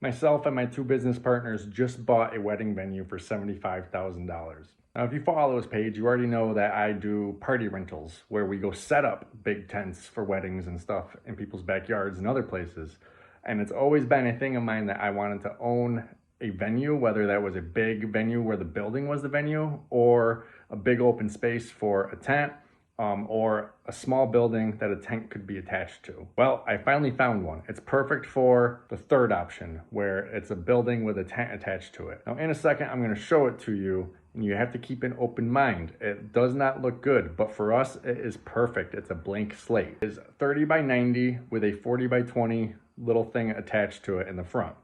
Myself and my two business partners just bought a wedding venue for $75,000. Now, if you follow this page, you already know that I do party rentals where we go set up big tents for weddings and stuff in people's backyards and other places. And it's always been a thing of mine that I wanted to own a venue, whether that was a big venue where the building was the venue or a big open space for a tent, or a small building that a tent could be attached to. Well, I finally found one. It's perfect for the third option, where it's a building with a tent attached to it. Now, in a second, I'm gonna show it to you, and you have to keep an open mind. It does not look good, but for us, it is perfect. It's a blank slate. It's 30 by 90 with a 40 by 20 little thing attached to it in the front.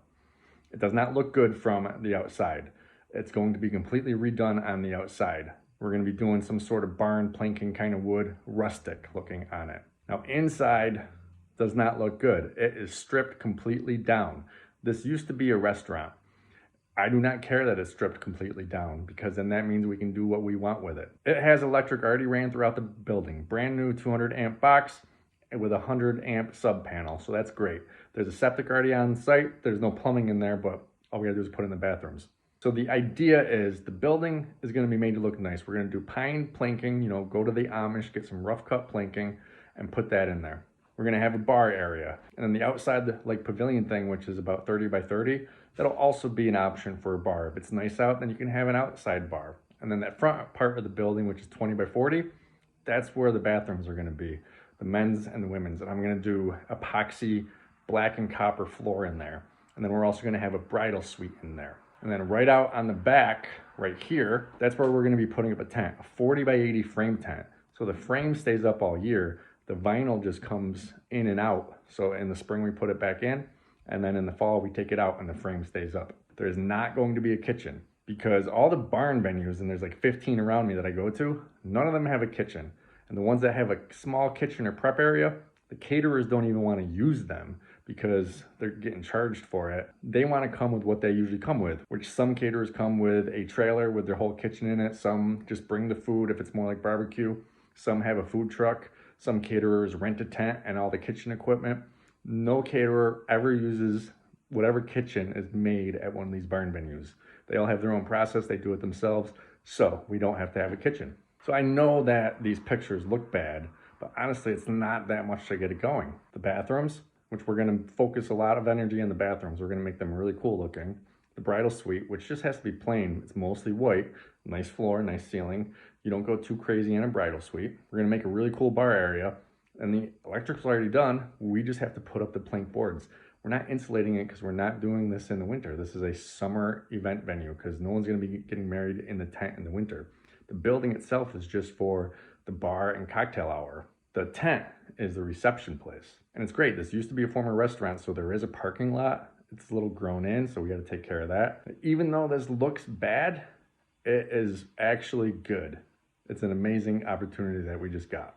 It does not look good from the outside. It's going to be completely redone on the outside. We're going to be doing some sort of barn planking kind of wood, rustic looking on it. Now inside does not look good. It is stripped completely down. This used to be a restaurant. I do not care that it's stripped completely down because then that means we can do what we want with it. It has electric already ran throughout the building. Brand new 200 amp box with a 100 amp sub panel. So that's great. There's a septic already on site. There's no plumbing in there, but all we gotta do is put in the bathrooms. So the idea is the building is going to be made to look nice. We're going to do pine planking, go to the Amish, get some rough cut planking and put that in there. We're going to have a bar area. And then the outside like pavilion thing, which is about 30 by 30, that'll also be an option for a bar. If it's nice out, then you can have an outside bar. And then that front part of the building, which is 20 by 40, that's where the bathrooms are going to be, the men's and the women's. And I'm going to do epoxy black and copper floor in there. And then we're also going to have a bridal suite in there. And then right out on the back, right here, that's where we're gonna be putting up a tent, a 40 by 80 frame tent. So the frame stays up all year. The vinyl just comes in and out. So in the spring, we put it back in, and then in the fall, we take it out and the frame stays up. There's not going to be a kitchen because all the barn venues, and there's like 15 around me that I go to, none of them have a kitchen. And the ones that have a small kitchen or prep area, the caterers don't even wanna use them because they're getting charged for it. They want to come with what they usually come with, which some caterers come with a trailer with their whole kitchen in it. Some just bring the food if it's more like barbecue. Some have a food truck. Some caterers rent a tent and all the kitchen equipment. No caterer ever uses whatever kitchen is made at one of these barn venues. They all have their own process. They do it themselves. So we don't have to have a kitchen. So I know that these pictures look bad, but honestly, it's not that much to get it going. The bathrooms, which we're going to focus a lot of energy in the bathrooms. We're going to make them really cool looking. The bridal suite, which just has to be plain. It's mostly white, nice floor, nice ceiling. You don't go too crazy in a bridal suite. We're going to make a really cool bar area. And the electric's already done. We just have to put up the plank boards. We're not insulating it because we're not doing this in the winter. This is a summer event venue because no one's going to be getting married in the tent in the winter. The building itself is just for the bar and cocktail hour. The tent is the reception place. And it's great. This used to be a former restaurant, so there is a parking lot. It's a little grown in, so we got to take care of that. Even though this looks bad, it is actually good. It's an amazing opportunity that we just got.